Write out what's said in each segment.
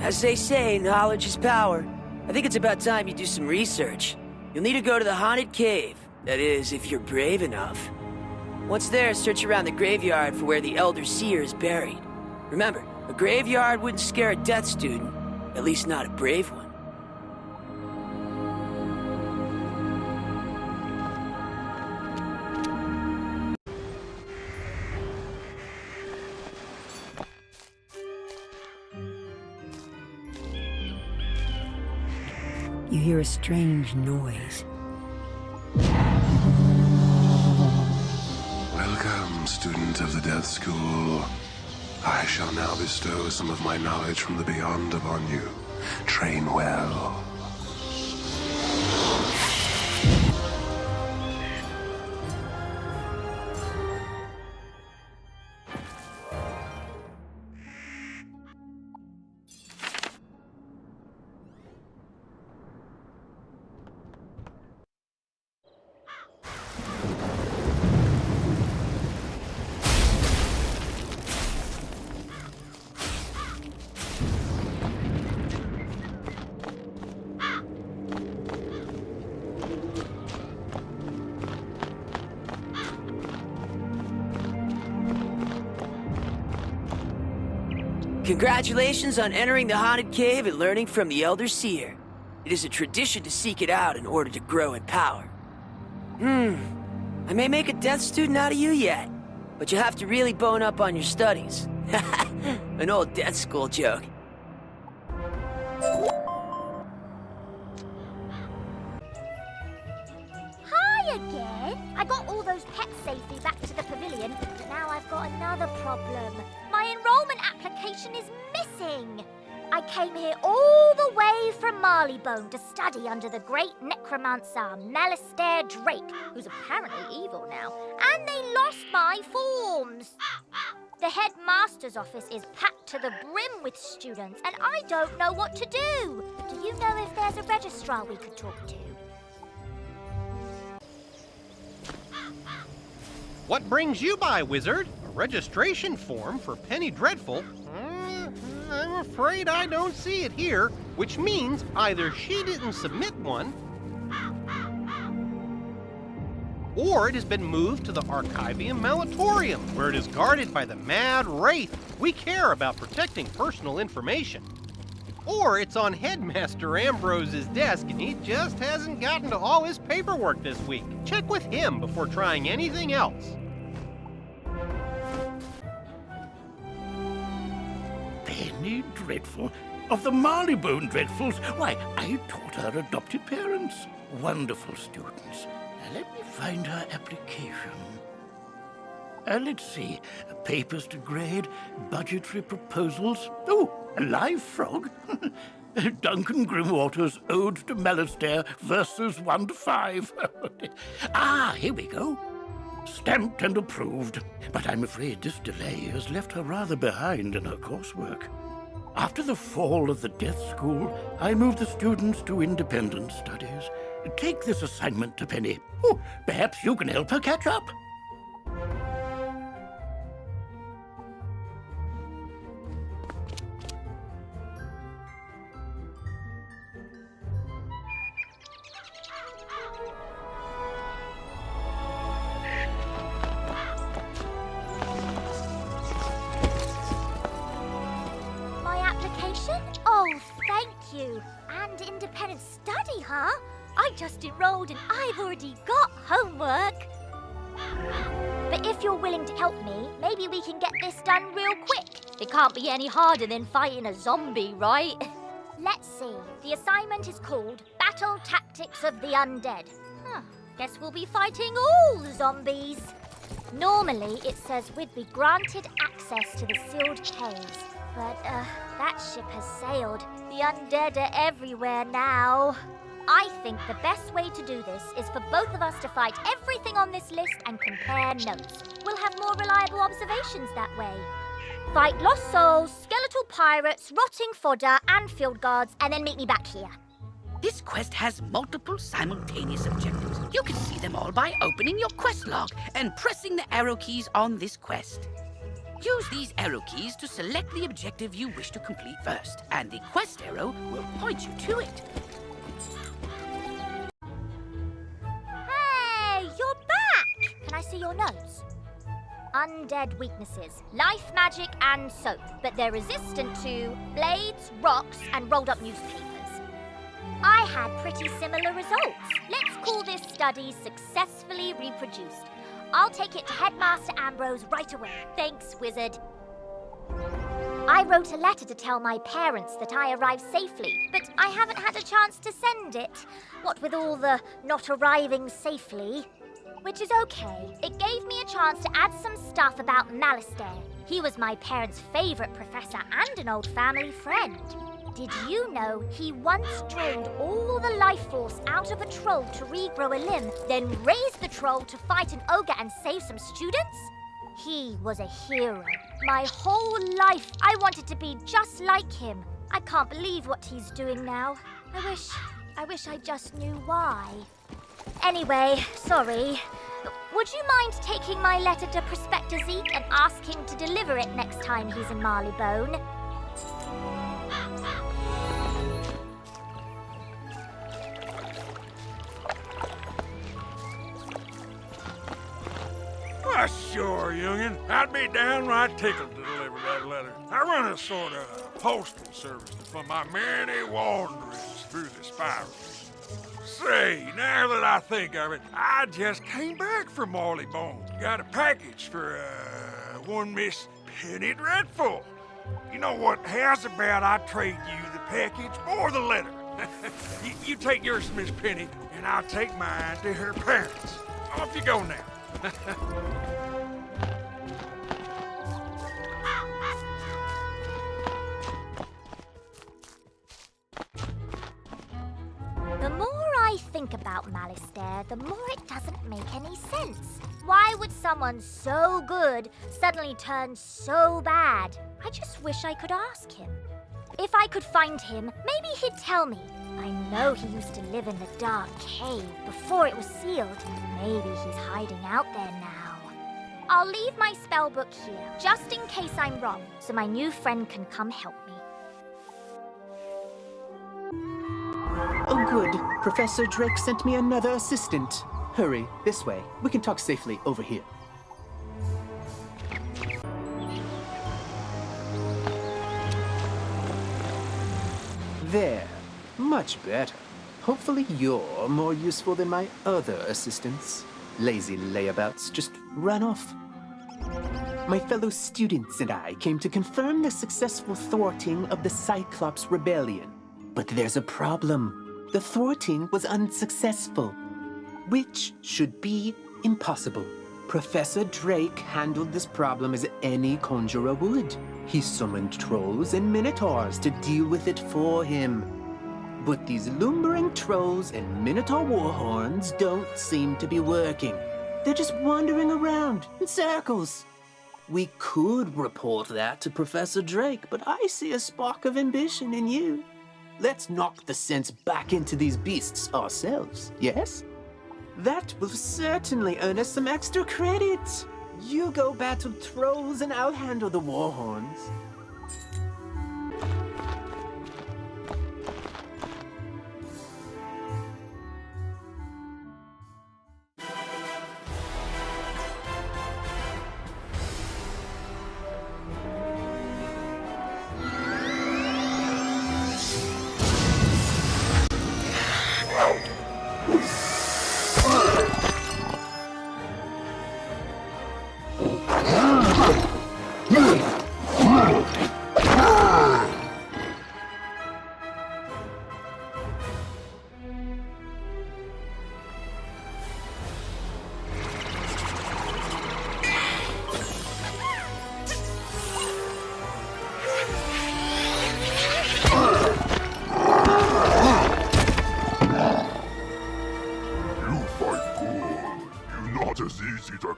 As they say, knowledge is power. I think it's about time you do some research. You'll need to go to the haunted cave. That is, if you're brave enough. Once there, search around the graveyard for where the Elder Seer is buried. Remember, a graveyard wouldn't scare a death student. At least not a brave one. You hear a strange noise. Welcome, student of the Death School. I shall now bestow some of my knowledge from the beyond upon you. Train well. Congratulations on entering the haunted cave and learning from the Elder Seer. It is a tradition to seek it out in order to grow in power. I may make a death student out of you yet, but you'll have to really bone up on your studies. An old death school joke. Hi again! I got all those pets safely back to the pavilion, but now I've got another problem. My enrollment application is missing! I came here all the way from Marleybone to study under the great necromancer Malistaire Drake, who's apparently evil now, and they lost my forms! The headmaster's office is packed to the brim with students, and I don't know what to do! Do you know if there's a registrar we could talk to? What brings you by, wizard? A registration form for Penny Dreadful? I'm afraid I don't see it here, which means either she didn't submit one, or it has been moved to the Archivium Malatorium, where it is guarded by the Mad Wraith. We care about protecting personal information. Or it's on Headmaster Ambrose's desk and he just hasn't gotten to all his paperwork this week. Check with him before trying anything else. Penny Dreadful? Of the Marleybone Dreadfuls? Why, I taught her adopted parents. Wonderful students. Let me find her application. Let's see. Papers to grade, budgetary proposals. Oh, a live frog. Duncan Grimwater's Ode to Malistaire, verses 1 to 5. Here we go. Stamped and approved. But I'm afraid this delay has left her rather behind in her coursework. After the fall of the Death School, I moved the students to independent studies. Take this assignment to Penny. Oh, perhaps you can help her catch up. Oh, thank you. And independent study, huh? I just enrolled and I've already got homework. But if you're willing to help me, maybe we can get this done real quick. It can't be any harder than fighting a zombie, right? Let's see. The assignment is called Battle Tactics of the Undead. Guess we'll be fighting all the zombies. Normally, it says we'd be granted access to the sealed caves. But, that ship has sailed. The undead are everywhere now. I think the best way to do this is for both of us to fight everything on this list and compare notes. We'll have more reliable observations that way. Fight lost souls, skeletal pirates, rotting fodder, and field guards, and then meet me back here. This quest has multiple simultaneous objectives. You can see them all by opening your quest log and pressing the arrow keys on this quest. Use these arrow keys to select the objective you wish to complete first, and the quest arrow will point you to it. Hey, you're back! Can I see your notes? Undead weaknesses, life magic and soap, but they're resistant to blades, rocks, and rolled up newspapers. I had pretty similar results. Let's call this study successfully reproduced. I'll take it to Headmaster Ambrose right away. Thanks, wizard. I wrote a letter to tell my parents that I arrived safely, but I haven't had a chance to send it. What with all the not arriving safely. Which is okay. It gave me a chance to add some stuff about Malistaire. He was my parents' favorite professor and an old family friend. Did you know he once drained all the life force out of a troll to regrow a limb, then raised the troll to fight an ogre and save some students? He was a hero. My whole life, I wanted to be just like him. I can't believe what he's doing now. I wish I just knew why. Anyway, sorry. Would you mind taking my letter to Prospector Zeke and ask him to deliver it next time he's in Marleybone? Why, sure, youngin'. I'd be downright tickled to deliver that letter. I run a sort of postal service for my many wanderings through the spirals. Say, now that I think of it, I just came back from Marleybone. Got a package for, one Miss Penny Dreadful. You know what? How's about I trade you the package for the letter? you take yours to Miss Penny, and I'll take mine to her parents. Off you go now. The more I think about Malistaire, the more it doesn't make any sense. Why would someone so good suddenly turn so bad? I just wish I could ask him. If I could find him, maybe he'd tell me. I know he used to live in the dark cave before it was sealed. Maybe he's hiding out there now. I'll leave my spellbook here, just in case I'm wrong, so my new friend can come help me. Oh, good. Professor Drake sent me another assistant. Hurry, this way. We can talk safely over here. There. Much better. Hopefully you're more useful than my other assistants. Lazy layabouts just run off. My fellow students and I came to confirm the successful thwarting of the Cyclops rebellion. But there's a problem. The thwarting was unsuccessful, which should be impossible. Professor Drake handled this problem as any conjurer would. He summoned trolls and minotaurs to deal with it for him. But these lumbering trolls and minotaur warhorns don't seem to be working. They're just wandering around in circles. We could report that to Professor Drake, but I see a spark of ambition in you. Let's knock the sense back into these beasts ourselves, yes? That will certainly earn us some extra credit. You go battle trolls and I'll handle the warhorns.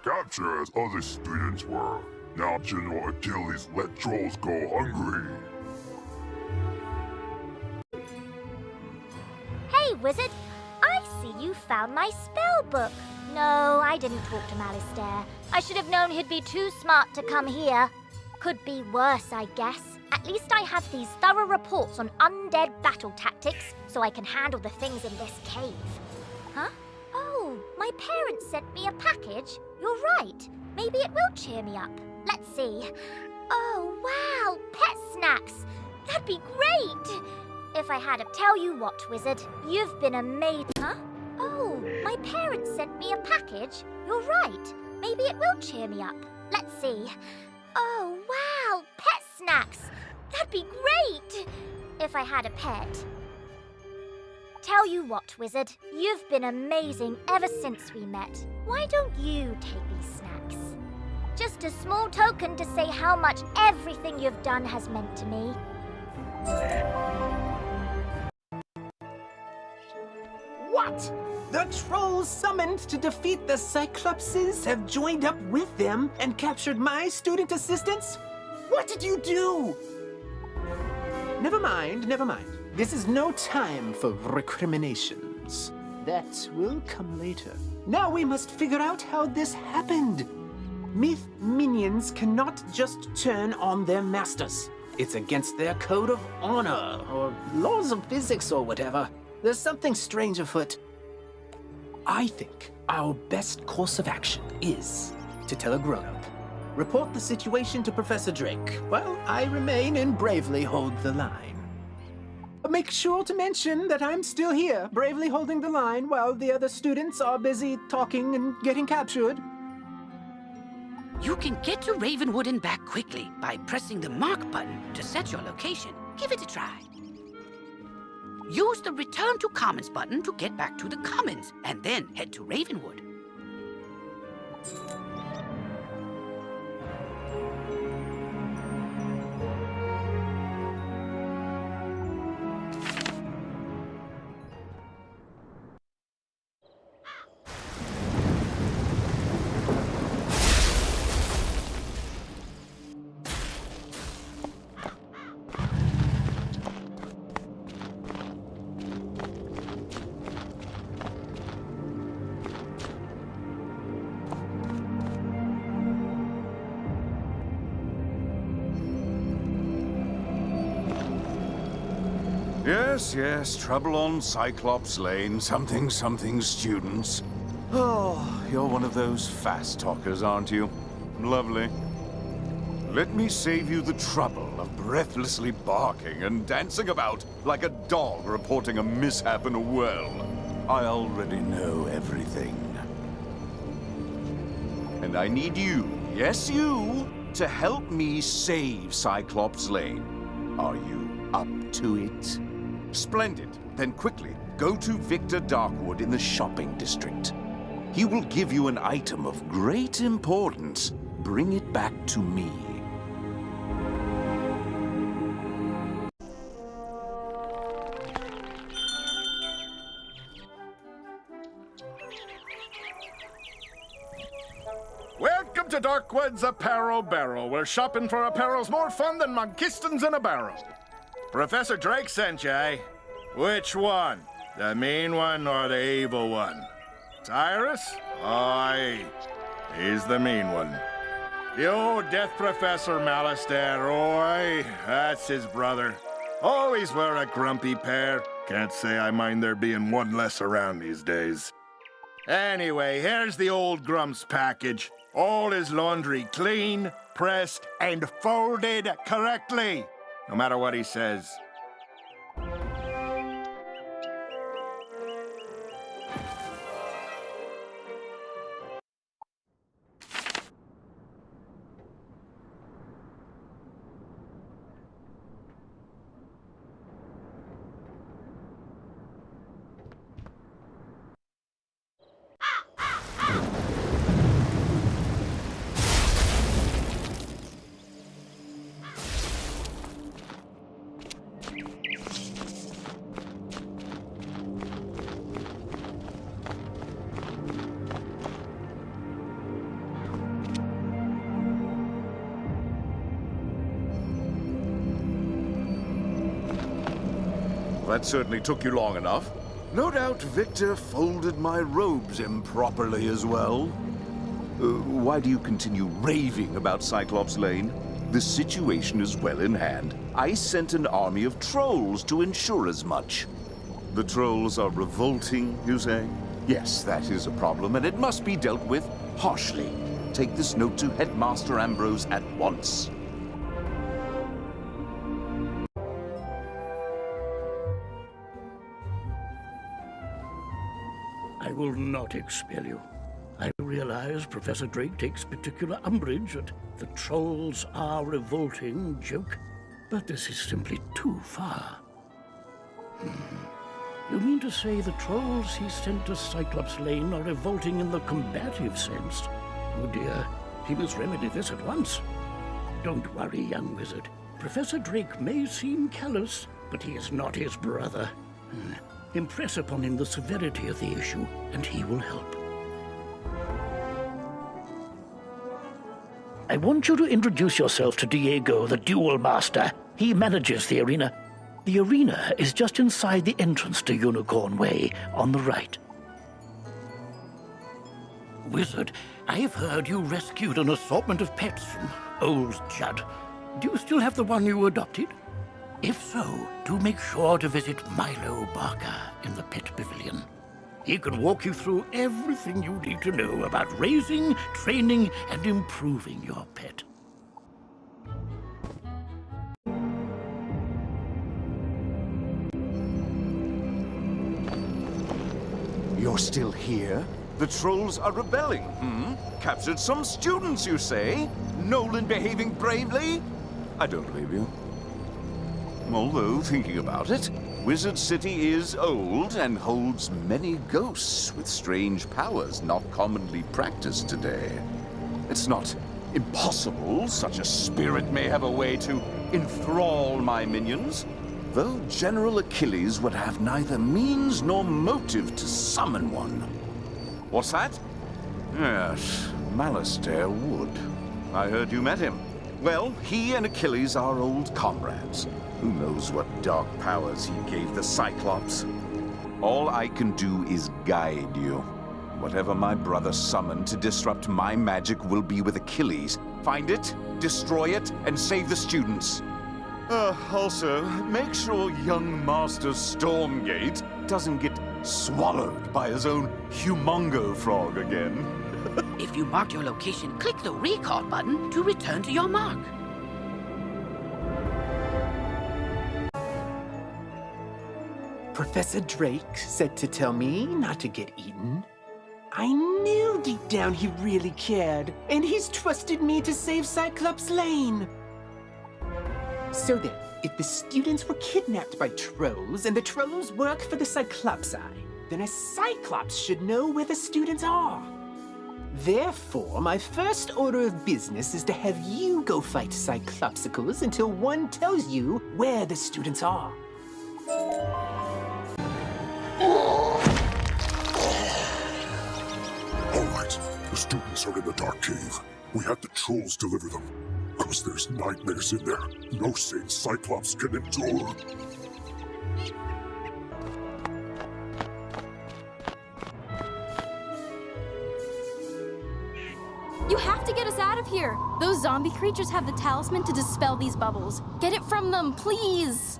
Capture as other students were. Now General Achilles let trolls go hungry. Hey, wizard! I see you found my spell book. No, I didn't talk to Malistaire. I should have known he'd be too smart to come here. Could be worse, I guess. At least I have these thorough reports on undead battle tactics, so I can handle the things in this cave. Huh? Oh, my parents sent me a package. You're right. Maybe it will cheer me up. Let's see. Oh, wow, pet snacks. That'd be great. If I had a... Tell you what, Wizard, you've been amazing. Huh? Oh, my parents sent me a package. You're right. Maybe it will cheer me up. Let's see. Oh, wow, pet snacks. That'd be great. If I had a pet. Tell you what, Wizard, you've been amazing ever since we met. Why don't you take these snacks? Just a small token to say how much everything you've done has meant to me. What? The trolls summoned to defeat the Cyclopses have joined up with them and captured my student assistants? What did you do? Never mind, never mind. This is no time for recriminations. That will come later. Now we must figure out how this happened. Myth minions cannot just turn on their masters. It's against their code of honor, or laws of physics, or whatever. There's something strange afoot. I think our best course of action is to tell a grown-up. Report the situation to Professor Drake, while I remain and bravely hold the line. Make sure to mention that I'm still here, bravely holding the line while the other students are busy talking and getting captured. You can get to Ravenwood and back quickly by pressing the mark button to set your location. Give it a try. Use the Return to Commons button to get back to the Commons, and then head to Ravenwood. Yes, trouble on Cyclops Lane, something students. Oh, you're one of those fast talkers, aren't you? Lovely. Let me save you the trouble of breathlessly barking and dancing about like a dog reporting a mishap in a well. I already know everything. And I need you, yes you, to help me save Cyclops Lane. Are you up to it? Splendid. Then quickly, go to Victor Darkwood in the shopping district. He will give you an item of great importance. Bring it back to me. Welcome to Darkwood's Apparel Barrel, where shopping for apparel's more fun than Monkistons in a barrel. Professor Drake sent you, eh? Which one? The mean one or the evil one? Cyrus? Aye, he's the mean one. The old Death Professor Malice there, oi, that's his brother. Always wear a grumpy pair. Can't say I mind there being one less around these days. Anyway, here's the old Grump's package. All his laundry clean, pressed, and folded correctly. No matter what he says. That certainly took you long enough. No doubt Victor folded my robes improperly as well. Why do you continue raving about Cyclops Lane? The situation is well in hand. I sent an army of trolls to ensure as much. The trolls are revolting, you say? Yes, that is a problem, and it must be dealt with harshly. Take this note to Headmaster Ambrose at once. I will not expel you. I realize Professor Drake takes particular umbrage at the trolls are revolting joke, but this is simply too far. You mean to say the trolls he sent to Cyclops Lane are revolting in the combative sense? Oh dear, he must remedy this at once. Don't worry, young wizard. Professor Drake may seem callous, but he is not his brother. Impress upon him the severity of the issue, and he will help. I want you to introduce yourself to Diego, the Duel Master. He manages the arena. The arena is just inside the entrance to Unicorn Way, on the right. Wizard, I've heard you rescued an assortment of pets from old Judd. Do you still have the one you adopted? If so, do make sure to visit Milo Barker in the Pet Pavilion. He can walk you through everything you need to know about raising, training, and improving your pet. You're still here? The trolls are rebelling, Captured some students, you say? Nolan behaving bravely? I don't believe you. Although, thinking about it, Wizard City is old and holds many ghosts with strange powers not commonly practiced today. It's not impossible such a spirit may have a way to enthrall my minions, though General Achilles would have neither means nor motive to summon one. What's that? Yes, Malastair would. I heard you met him. Well, he and Achilles are old comrades. Who knows what dark powers he gave the Cyclops? All I can do is guide you. Whatever my brother summoned to disrupt my magic will be with Achilles. Find it, destroy it, and save the students. Also, make sure young Master Stormgate doesn't get swallowed by his own humongo frog again. If you marked your location, click the recall button to return to your mark. Professor Drake said to tell me not to get eaten. I knew deep down he really cared, and he's trusted me to save Cyclops Lane. So then, if the students were kidnapped by trolls and the trolls work for the Cyclopsi, then a Cyclops should know where the students are. Therefore, my first order of business is to have you go fight Cyclopsicles until one tells you where the students are. All right, the students are in the dark cave. We have the trolls deliver them. Because there's nightmares in there. No sane Cyclops can endure. You have to get us out of here. Those zombie creatures have the talisman to dispel these bubbles. Get it from them, please.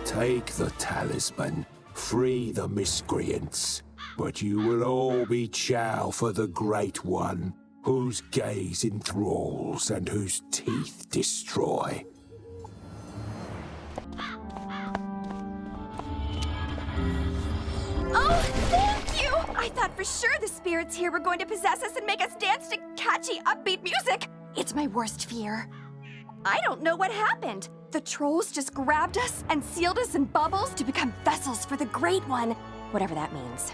Take the talisman, free the miscreants, but you will all be chow for the Great One, whose gaze enthralls and whose teeth destroy. Oh, thank thought for sure the spirits here were going to possess us and make us dance to catchy, upbeat music. It's my worst fear. I don't know what happened. The trolls just grabbed us and sealed us in bubbles to become vessels for the Great One, whatever that means.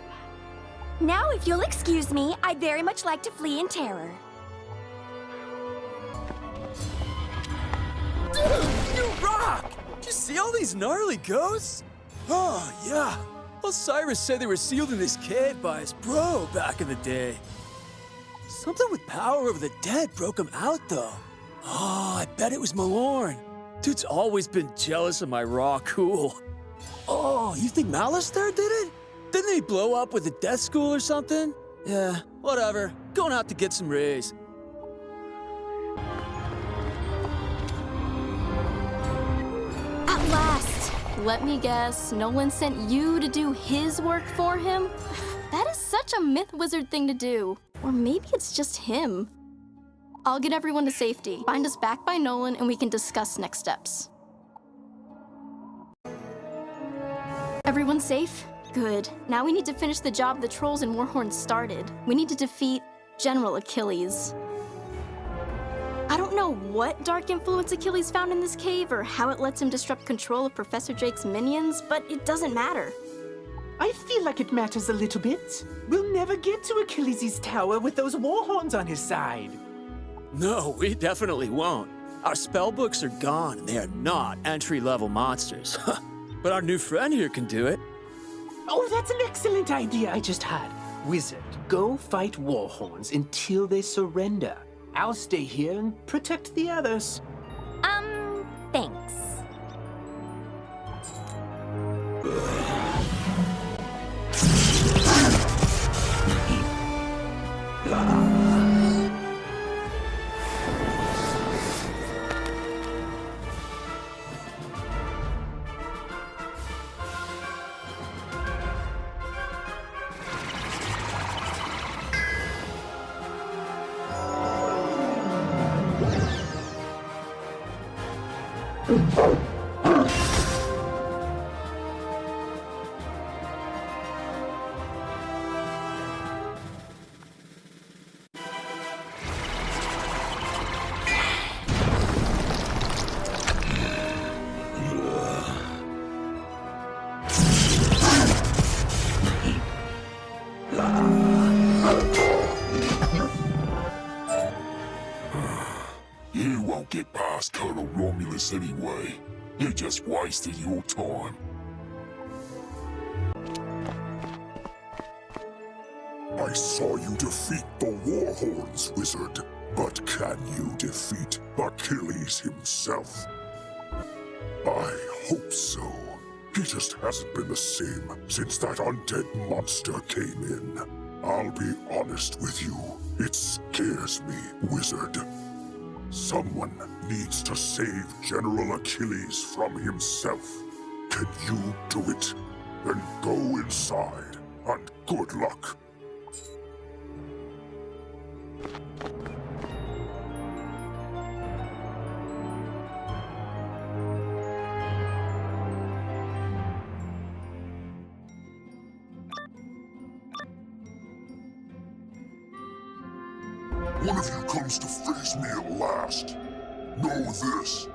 Now, if you'll excuse me, I'd very much like to flee in terror. Dude, you rock! Did you see all these gnarly ghosts? Oh, yeah. Osiris said they were sealed in this cave by his bro back in the day. Something with power over the dead broke him out, though. Oh, I bet it was Malorn. Dude's always been jealous of my raw cool. Oh, you think Malister did it? Didn't he blow up with the death school or something? Yeah, whatever. Going out to get some rays. At last! Let me guess, Nolan sent you to do his work for him? That is such a myth wizard thing to do. Or maybe it's just him. I'll get everyone to safety. Find us back by Nolan and we can discuss next steps. Everyone safe? Good. Now we need to finish the job the trolls and Warhorn started. We need to defeat General Achilles. I don't know what dark influence Achilles found in this cave or how it lets him disrupt control of Professor Drake's minions, but it doesn't matter. I feel like it matters a little bit. We'll never get to Achilles' tower with those Warhorns on his side. No, we definitely won't. Our spellbooks are gone and they are not entry-level monsters. But our new friend here can do it. Oh, that's an excellent idea I just had. Wizard, go fight Warhorns until they surrender. I'll stay here and protect the others. Thanks. You won't get past Colonel Romulus anyway. You're just wasting your time. I saw you defeat the Warhorns, Wizard. But can you defeat Achilles himself? I hope so. He just hasn't been the same since that undead monster came in. I'll be honest with you. It scares me, Wizard. Someone needs to save General Achilles from himself. Can you do it? Then go inside, and good luck. One of you comes to face me at last. Know this.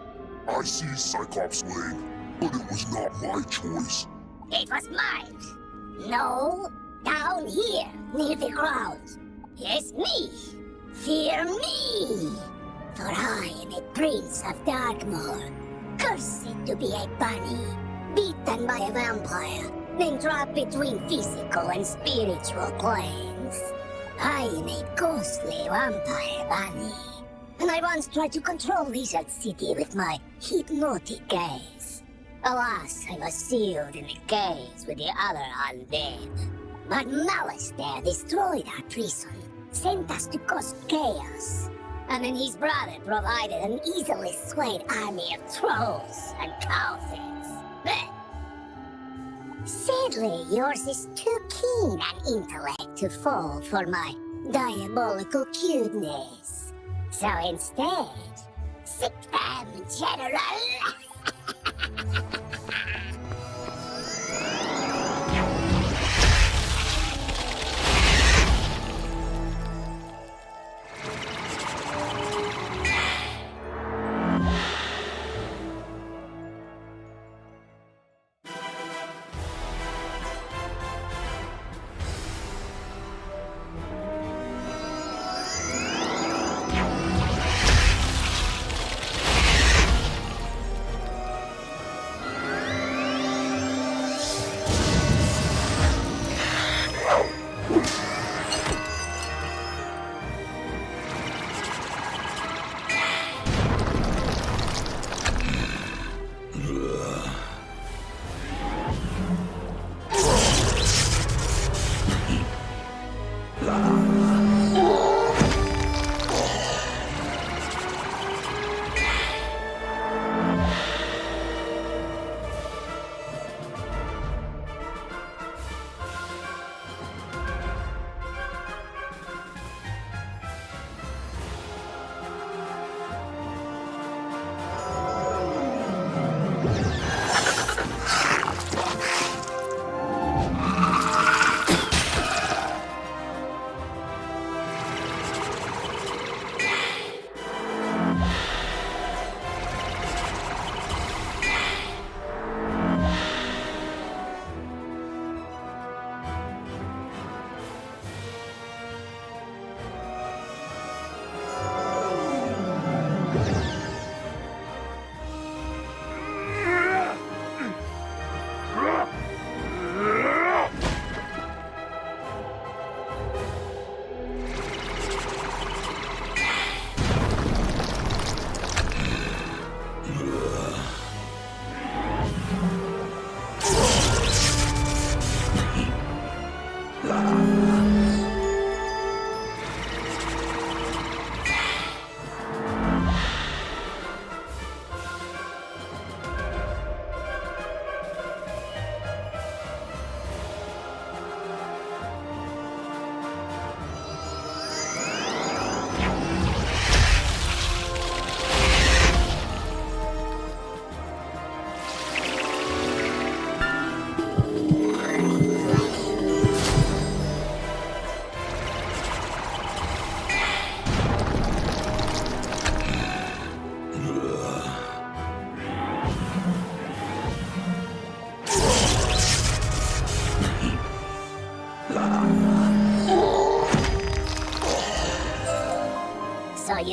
I see Cyclops laying, but it was not my choice. It was mine. No, down here, near the ground. Yes, me. Fear me. For I am a prince of Darkmoor, cursed to be a bunny, beaten by a vampire, then trapped between physical and spiritual planes. I am a ghostly vampire bunny, and I once tried to control Lizard City with my hypnotic gaze. Alas, I was sealed in a cage with the other undead. But Malister destroyed our prison, sent us to cause chaos, and then his brother provided an easily swayed army of trolls and cowards. Sadly, yours is too keen an intellect to fall for my diabolical cuteness. So instead, sick them, General!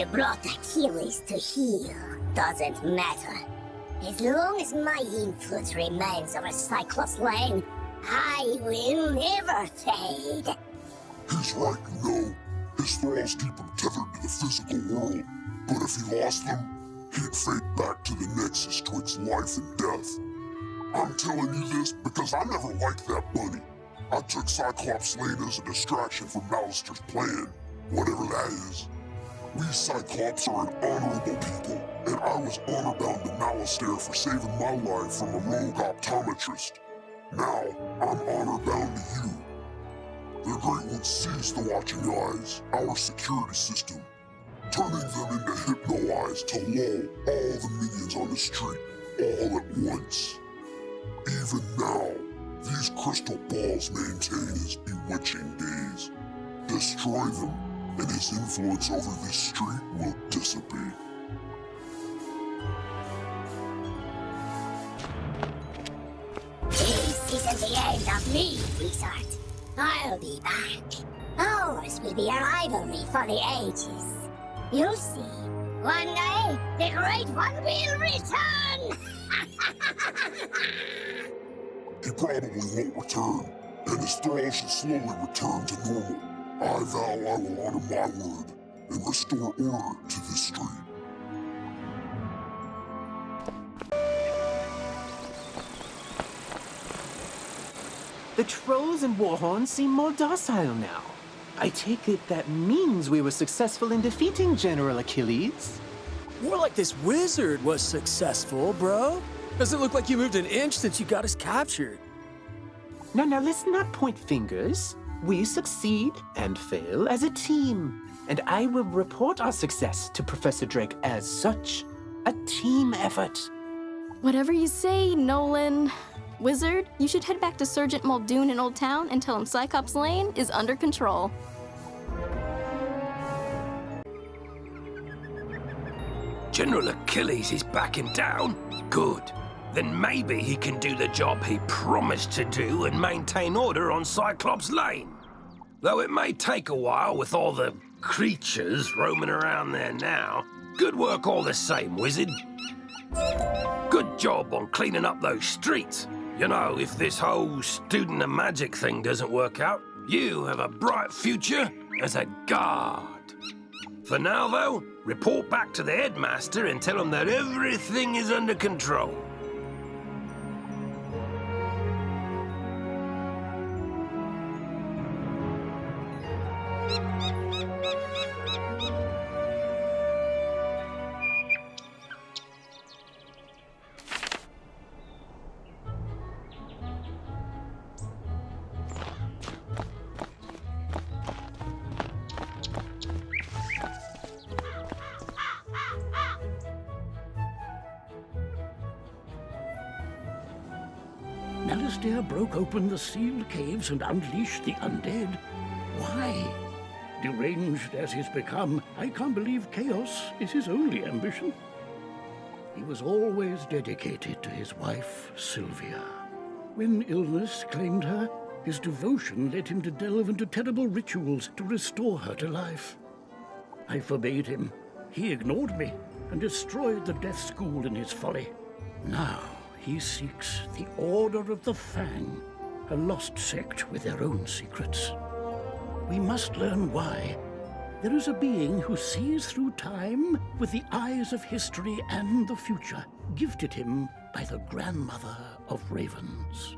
you brought Achilles to heel doesn't matter. As long as my influence remains over Cyclops Lane, I will never fade. He's right, you know. His thralls keep him tethered to the physical world. But if he lost them, he'd fade back to the nexus twixt life and death. I'm telling you this because I never liked that bunny. I took Cyclops Lane as a distraction from Malister's plan, whatever that is. We Cyclops are an honorable people, and I was honor-bound to Malister for saving my life from a rogue optometrist. Now, I'm honor-bound to you. The Great One sees the watching eyes, our security system, turning them into hypno-eyes to lull all the minions on the street, all at once. Even now, these crystal balls maintain his bewitching gaze. Destroy them, and his influence over this street will dissipate. This isn't the end of me, Wizard. I'll be back. Ours will be a rivalry for the ages. You'll see. One day, the Great One will return! He probably won't return, and his thrall should slowly return to normal. I vow I will honor my word and restore order to this street. The trolls and warhorns seem more docile now. I take it that means we were successful in defeating General Achilles. More like this wizard was successful, bro. Doesn't look like you moved an inch since you got us captured. Now, let's not point fingers. We succeed and fail as a team. And I will report our success to Professor Drake as such. A team effort. Whatever you say, Nolan. Wizard, you should head back to Sergeant Muldoon in Old Town and tell him Cyclops Lane is under control. General Achilles is backing down? Good. Then maybe he can do the job he promised to do and maintain order on Cyclops Lane. Though it may take a while with all the creatures roaming around there now. Good work all the same, Wizard. Good job on cleaning up those streets. You know, if this whole student of magic thing doesn't work out, you have a bright future as a guard. For now, though, report back to the headmaster and tell him that everything is under control. Malister broke open the sealed caves and unleashed the undead. Why? Deranged as he's become, I can't believe chaos is his only ambition. He was always dedicated to his wife, Sylvia. When illness claimed her, his devotion led him to delve into terrible rituals to restore her to life. I forbade him. He ignored me and destroyed the Death School in his folly. Now he seeks the Order of the Fang, a lost sect with their own secrets. We must learn why. There is a being who sees through time with the eyes of history and the future, gifted him by the grandmother of ravens.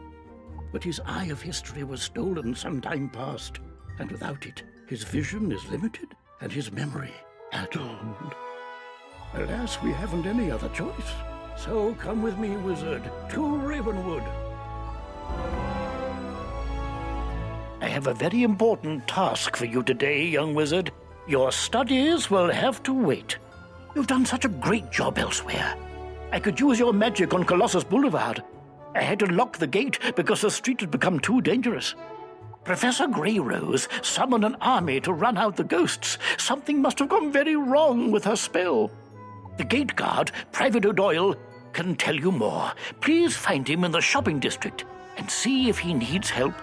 But his eye of history was stolen some time past, and without it, his vision is limited and his memory addled. Alas, we haven't any other choice. So come with me, wizard, to Ravenwood. I have a very important task for you today, young wizard. Your studies will have to wait. You've done such a great job elsewhere. I could use your magic on Colossus Boulevard. I had to lock the gate because the street had become too dangerous. Professor Greyrose summoned an army to run out the ghosts. Something must have gone very wrong with her spell. The gate guard, Private O'Doyle, can tell you more. Please find him in the shopping district and see if he needs help